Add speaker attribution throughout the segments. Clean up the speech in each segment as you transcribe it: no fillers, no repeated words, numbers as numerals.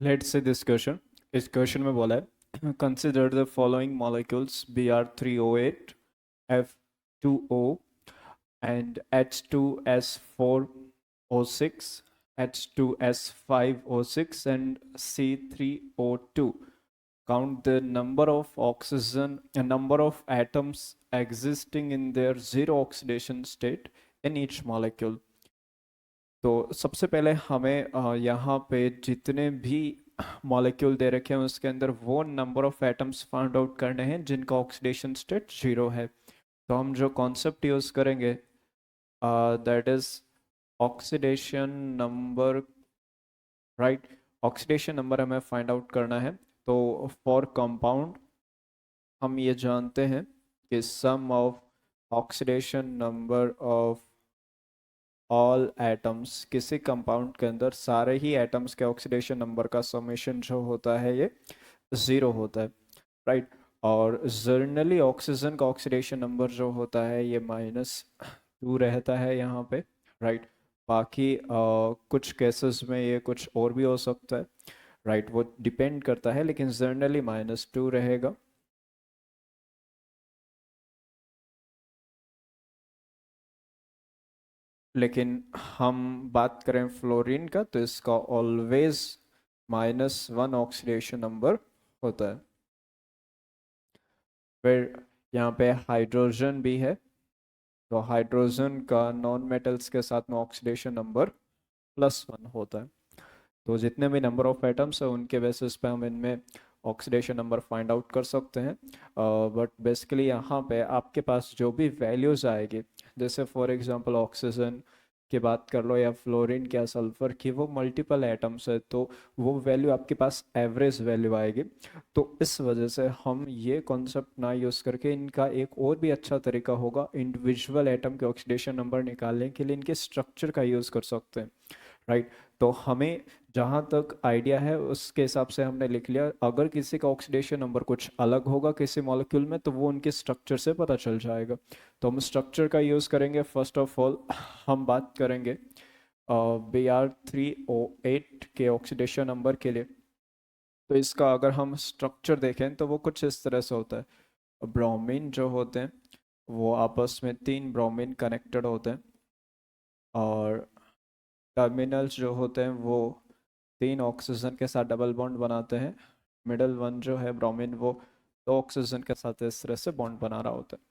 Speaker 1: Let's say this question. इस question में बोला है consider the following molecules Br3O8 F2O and H2S4O6 H2S5O6 and C3O2. Count the number of oxygen and number of atoms existing in their zero oxidation state in each molecule. तो सबसे पहले हमें यहाँ पे जितने भी मॉलिक्यूल दे रखे हैं उसके अंदर वो number of atoms find out करने हैं जिनका ऑक्सीडेशन स्टेट जीरो है। तो हम जो कॉन्सेप्ट यूज करेंगे that is oxidation number, right. Oxidation number हमें फाइंड आउट करना है। तो फॉर कंपाउंड हम ये जानते हैं कि sum of oxidation number of all atoms, किसी कंपाउंड के अंदर सारे ही एटम्स के ऑक्सीडेशन नंबर का समेशन जो होता है ये ज़ीरो होता है, राइट। और जर्नली ऑक्सीजन का ऑक्सीडेशन नंबर जो होता है ये -2 रहता है यहाँ पे, राइट। बाकी कुछ केसेस में ये कुछ और भी हो सकता है, राइट, वो डिपेंड करता है, लेकिन जर्नली -2 रहेगा। लेकिन हम बात करें फ्लोरीन का तो इसका ऑलवेज -1 ऑक्सीडेशन नंबर होता है। फिर यहाँ पे हाइड्रोजन भी है, तो हाइड्रोजन का नॉन मेटल्स के साथ में ऑक्सीडेशन नंबर +1 होता है। तो जितने भी नंबर ऑफ एटम्स है उनके बेसिस पे हम इनमें ऑक्सीडेशन नंबर फाइंड आउट कर सकते हैं। बट बेसिकली यहाँ पे आपके पास जो भी वैल्यूज आएगी, जैसे फॉर एग्जांपल ऑक्सीजन की बात कर लो या फ्लोरीन या सल्फर की, वो मल्टीपल एटम्स है तो वो वैल्यू आपके पास एवरेज वैल्यू आएगी। तो इस वजह से हम ये कॉन्सेप्ट ना यूज़ करके इनका एक और भी अच्छा तरीका होगा इंडिविजुअल एटम के ऑक्सीडेशन नंबर निकालने के लिए इनके स्ट्रक्चर का यूज़ कर सकते हैं, राइट। तो हमें जहाँ तक आइडिया है उसके हिसाब से हमने लिख लिया। अगर किसी का ऑक्सीडेशन नंबर कुछ अलग होगा किसी मॉलिक्यूल में तो वो उनके स्ट्रक्चर से पता चल जाएगा। तो हम स्ट्रक्चर का यूज़ करेंगे। फर्स्ट ऑफ ऑल हम बात करेंगे Br3O8 के ऑक्सीडेशन नंबर के लिए। तो इसका अगर हम स्ट्रक्चर देखें तो वो कुछ इस तरह से होता है। ब्रोमीन जो होते हैं वो आपस में 3 ब्रोमीन कनेक्टेड होते हैं, और टर्मिनल्स जो होते हैं वो 3 ऑक्सीजन के साथ डबल बॉन्ड बनाते हैं। मिडल वन जो है ब्रोमीन वो 2 ऑक्सीजन के साथ इस तरह से बॉन्ड बना रहा होता है।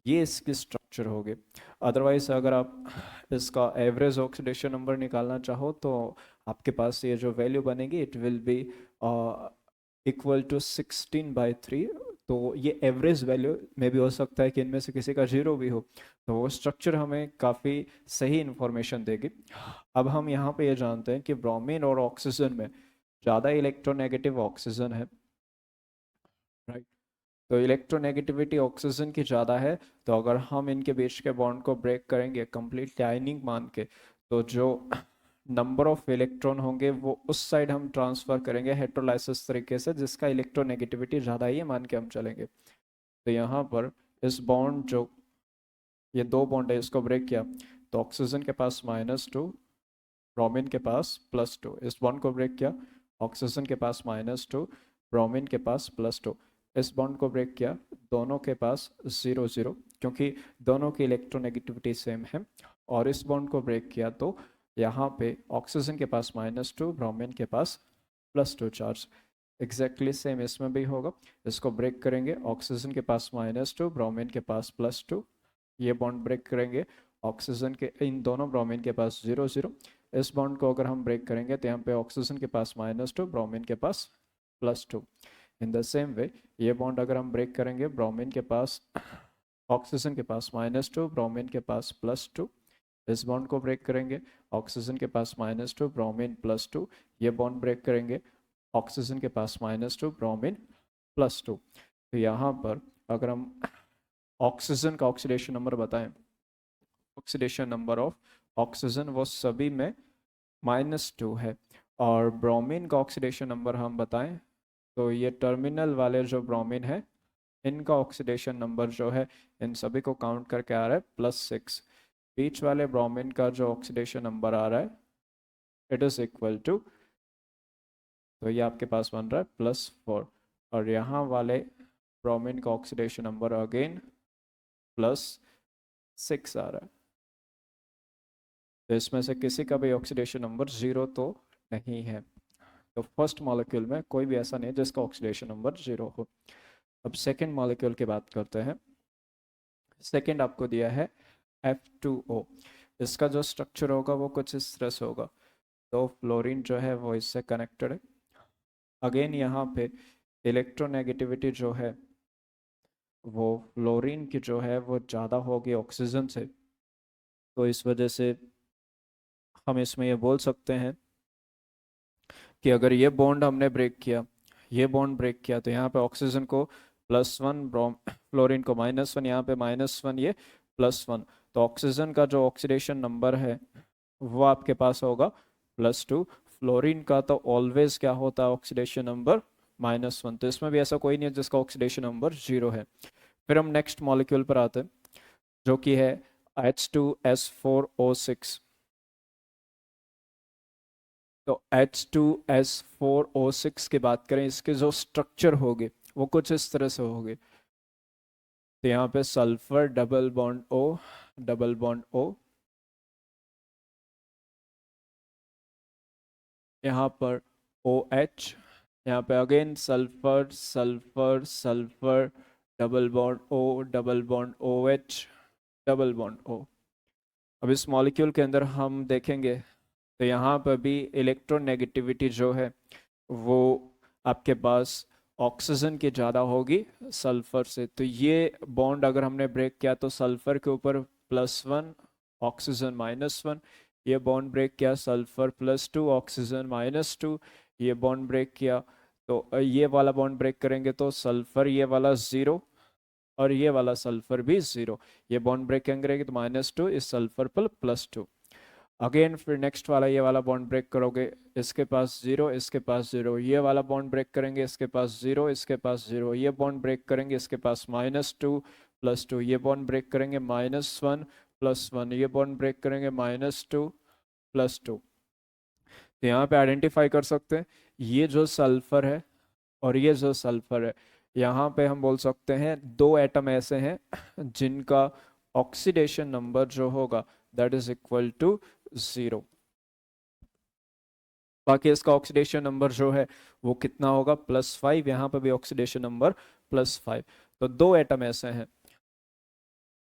Speaker 1: ये इसकी स्ट्रक्चर होगी। अदरवाइज अगर आप इसका एवरेज ऑक्सीडेशन नंबर निकालना चाहो तो आपके पास ये जो वैल्यू बनेगी इट विल बी =16/3। तो ये एवरेज वैल्यू में भी हो सकता है कि इनमें से किसी का जीरो भी हो। तो वो स्ट्रक्चर हमें काफ़ी सही इंफॉर्मेशन देगी। अब हम यहाँ पे ये जानते हैं कि ब्रोमीन और ऑक्सीजन में ज़्यादा इलेक्ट्रोनेगेटिव ऑक्सीजन है, राइट। तो इलेक्ट्रोनेगेटिविटी ऑक्सीजन की ज़्यादा है। तो अगर हम इनके बीच के बॉन्ड को ब्रेक करेंगे कंप्लीट लाइनिंग मान के, तो जो नंबर ऑफ इलेक्ट्रॉन होंगे वो उस साइड हम ट्रांसफ़र करेंगे हेटेरोलाइसिस तरीके से, जिसका इलेक्ट्रोनेगेटिविटी ज़्यादा ही है मान के हम चलेंगे। तो यहाँ पर इस बॉन्ड जो ये दो बॉन्ड है इसको ब्रेक किया तो ऑक्सीजन के पास -2, ब्रोमीन के पास +2। इस बॉन्ड को ब्रेक किया, ऑक्सीजन के पास -2, ब्रोमीन के पास +2। इस बॉन्ड को ब्रेक किया, दोनों के पास 0 0, क्योंकि दोनों की इलेक्ट्रोनेगेटिविटी सेम है। और इस बॉन्ड को ब्रेक किया तो यहाँ पे ऑक्सीजन के पास -2, ब्रोमीन के पास +2 चार्ज। एग्जैक्टली सेम इसमें भी होगा। इसको ब्रेक करेंगे, ऑक्सीजन के पास -2, ब्रोमीन के पास +2। ये बॉन्ड ब्रेक करेंगे, ऑक्सीजन के इन दोनों ब्रोमीन के पास 0 0। इस बॉन्ड को अगर हम ब्रेक करेंगे तो यहाँ पे ऑक्सीजन के पास -2, ब्रोमीन के पास +2। इन द सेम वे ये बॉन्ड अगर हम ब्रेक करेंगे, ब्रोमीन के पास ऑक्सीजन के पास -2, ब्रोमीन के पास +2। इस बॉन्ड को ब्रेक करेंगे, ऑक्सीजन के पास -2, ब्रोमीन +2। ये बॉन्ड ब्रेक करेंगे, ऑक्सीजन के पास -2, ब्रोमीन +2। तो यहाँ पर अगर हम ऑक्सीजन का ऑक्सीडेशन नंबर बताएं, ऑक्सीडेशन नंबर ऑफ ऑक्सीजन वो सभी में -2 है। और ब्रोमीन का ऑक्सीडेशन नंबर हम बताएं तो ये टर्मिनल वाले जो ब्रोमीन है इनका ऑक्सीडेशन नंबर जो है इन सभी को काउंट करके आ रहा है +6। बीच वाले ब्रोमीन का जो ऑक्सीडेशन नंबर आ रहा है इट इज इक्वल टू तो ये आपके पास बन रहा है +4, और यहाँ वाले ब्रोमीन का ऑक्सीडेशन नंबर अगेन +6 आ रहा है। तो इसमें से किसी का भी ऑक्सीडेशन नंबर 0 तो नहीं है। तो फर्स्ट मॉलिक्यूल में कोई भी ऐसा नहीं है जिसका ऑक्सीडेशन नंबर 0 हो। अब सेकेंड मॉलिक्यूल की बात करते हैं। सेकेंड आपको दिया है F2O। इसका जो स्ट्रक्चर होगा वो कुछ इस तरह से होगा। तो फ्लोरीन जो है वो इससे कनेक्टेड है। अगेन यहाँ पे इलेक्ट्रोनेगेटिविटी जो है वो फ्लोरीन की जो है वो ज़्यादा होगी ऑक्सीजन से। तो इस वजह से हम इसमें ये बोल सकते हैं कि अगर ये बॉन्ड हमने ब्रेक किया, ये बॉन्ड ब्रेक किया, तो यहाँ पे ऑक्सीजन को +1, ब्रोम फ्लोरीन को -1, यहाँ पे -1, ये +1। तो ऑक्सीजन का जो ऑक्सीडेशन नंबर है वो आपके पास होगा +2। फ्लोरीन का तो ऑलवेज क्या होता है ऑक्सीडेशन नंबर -1। तो इसमें भी ऐसा कोई नहीं है जिसका ऑक्सीडेशन नंबर 0 है। फिर हम नेक्स्ट मॉलिक्यूल पर आते हैं जो कि है H2S4O6। तो H2S4O6 की बात करें, इसके जो स्ट्रक्चर होंगे वो कुछ इस तरह से होंगे। तो यहाँ पे sulphur double bond O, double bond O, यहाँ पर OH, यहाँ पे again sulphur sulphur sulphur, double bond O, double bond OH, double bond O। अब इस मॉलिक्यूल के अंदर हम देखेंगे तो यहाँ पर भी इलेक्ट्रोनेगेटिविटी जो है वो आपके पास ऑक्सीजन की ज़्यादा होगी सल्फर से। तो ये बॉन्ड अगर हमने ब्रेक किया तो सल्फर के ऊपर +1, ऑक्सीजन -1। ये बॉन्ड ब्रेक किया सल्फर +2, ऑक्सीजन -2। ये बॉन्ड ब्रेक किया तो ये वाला बॉन्ड ब्रेक करेंगे तो सल्फर ये वाला 0, और ये वाला सल्फर भी 0। ये बॉन्ड ब्रेक करेंगे तो -2 इस सल्फर पर +2। अगेन फिर नेक्स्ट वाला ये वाला बॉन्ड ब्रेक करोगे, इसके पास 0, इसके पास 0। ये वाला बॉन्ड ब्रेक करेंगे, इसके पास 0, इसके पास 0। ये बॉन्ड ब्रेक करेंगे, इसके पास -2 +2। ये बॉन्ड ब्रेक करेंगे -1 +1। ये बॉन्ड ब्रेक करेंगे -2 +2। तो यहाँ पे आइडेंटिफाई कर सकते हैं ये जो सल्फर है और ये जो सल्फर है, यहाँ पे हम बोल सकते हैं दो एटम ऐसे हैं जिनका ऑक्सीडेशन नंबर जो होगा दैट इज इक्वल टू 0। बाकी इसका ऑक्सीडेशन नंबर जो है वो कितना होगा +5। यहाँ पे भी ऑक्सीडेशन नंबर +5। तो दो एटम ऐसे हैं,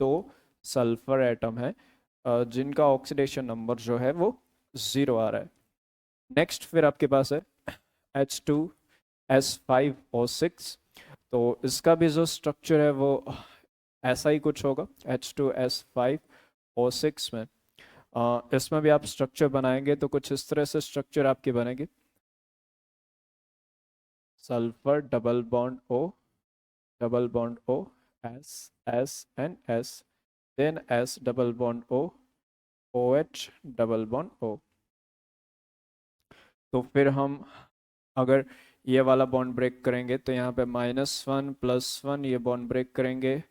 Speaker 1: दो सल्फर एटम है जिनका ऑक्सीडेशन नंबर जो है वो 0 आ रहा है। नेक्स्ट फिर आपके पास है H2S5O6। तो इसका भी जो स्ट्रक्चर है वो ऐसा ही कुछ होगा H2S5O6 में। इसमें भी आप स्ट्रक्चर बनाएंगे तो कुछ इस तरह से स्ट्रक्चर आपके बनेंगे। Sulphur double bond O, double bond O, S, S and S, then S double bond O, OH double bond O। तो फिर हम अगर ये वाला बॉन्ड ब्रेक करेंगे तो यहाँ पे -1 +1, ये बॉन्ड ब्रेक करेंगे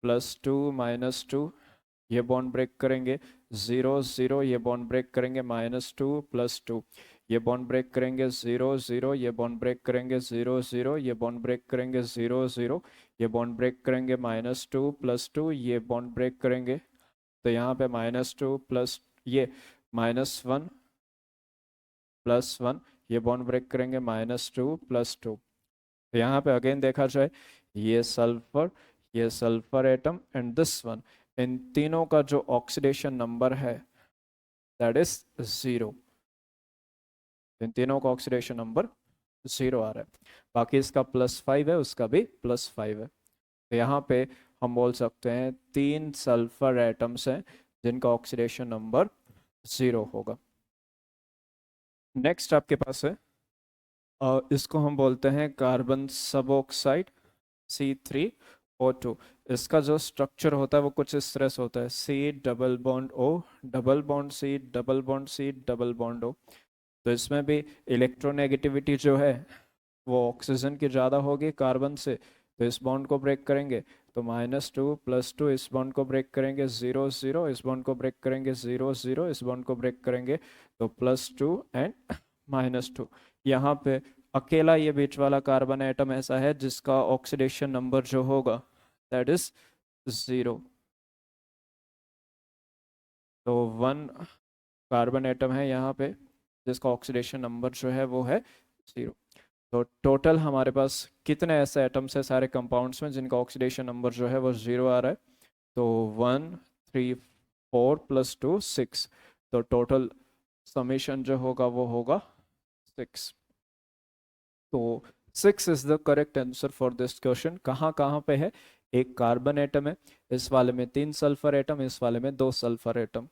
Speaker 1: +2 -2। ये बॉन्ड ब्रेक करेंगे 0 0। ये बॉन्ड ब्रेक करेंगे -2 +2। ये बॉन्ड ब्रेक करेंगे 0 0। ये बॉन्ड ब्रेक करेंगे 0 0। ये बॉन्ड ब्रेक करेंगे 0 0। ये बॉन्ड ब्रेक करेंगे -2 +2। ये बॉन्ड ब्रेक करेंगे तो यहाँ पे -2 प्लस ये -1 +1। ये बॉन्ड ब्रेक करेंगे -2 +2। तो यहाँ पे अगेन देखा जाए ये sulphur atom and this one, इन तीनों का जो ऑक्सीडेशन नंबर है दैट इज 0। इन तीनों का ऑक्सीडेशन नंबर 0 आ रहा है। बाकी इसका +5 है, उसका भी +5 है। तो यहाँ पे हम बोल सकते हैं 3 सल्फर एटम्स हैं जिनका ऑक्सीडेशन नंबर 0 होगा। नेक्स्ट आपके पास है इसको हम बोलते हैं कार्बन सब ऑक्साइड C3O2। इसका जो स्ट्रक्चर होता है वो कुछ इस तरह से होता है C double bond O, double bond C, double bond C, double bond O। तो इसमें भी इलेक्ट्रोनेगेटिविटी जो है वो ऑक्सीजन की ज़्यादा होगी कार्बन से। तो इस बॉन्ड को ब्रेक करेंगे तो -2 +2। इस बॉन्ड को ब्रेक करेंगे 0 0। इस बॉन्ड को ब्रेक करेंगे 0 0। इस बॉन्ड को ब्रेक करेंगे तो +2 एंड -2। यहाँ पे अकेला ये बीच वाला कार्बन एटम ऐसा है जिसका ऑक्सीडेशन नंबर जो होगा दैट इज 0। तो 1 कार्बन एटम है यहाँ पे जिसका ऑक्सीडेशन नंबर जो है वो है 0। तो टोटल हमारे पास कितने ऐसे एटम्स है सारे कंपाउंड्स में जिनका ऑक्सीडेशन नंबर जो है वो 0 आ रहा है? तो 1 3 4 + 2 6। तो टोटल समेशन जो होगा वो होगा 6। तो 6 is the correct answer for this question. कहाँ कहाँ पे है? एक कार्बन एटम है, इस वाले में 3 सल्फर एटम, इस वाले में 2 सल्फर एटम।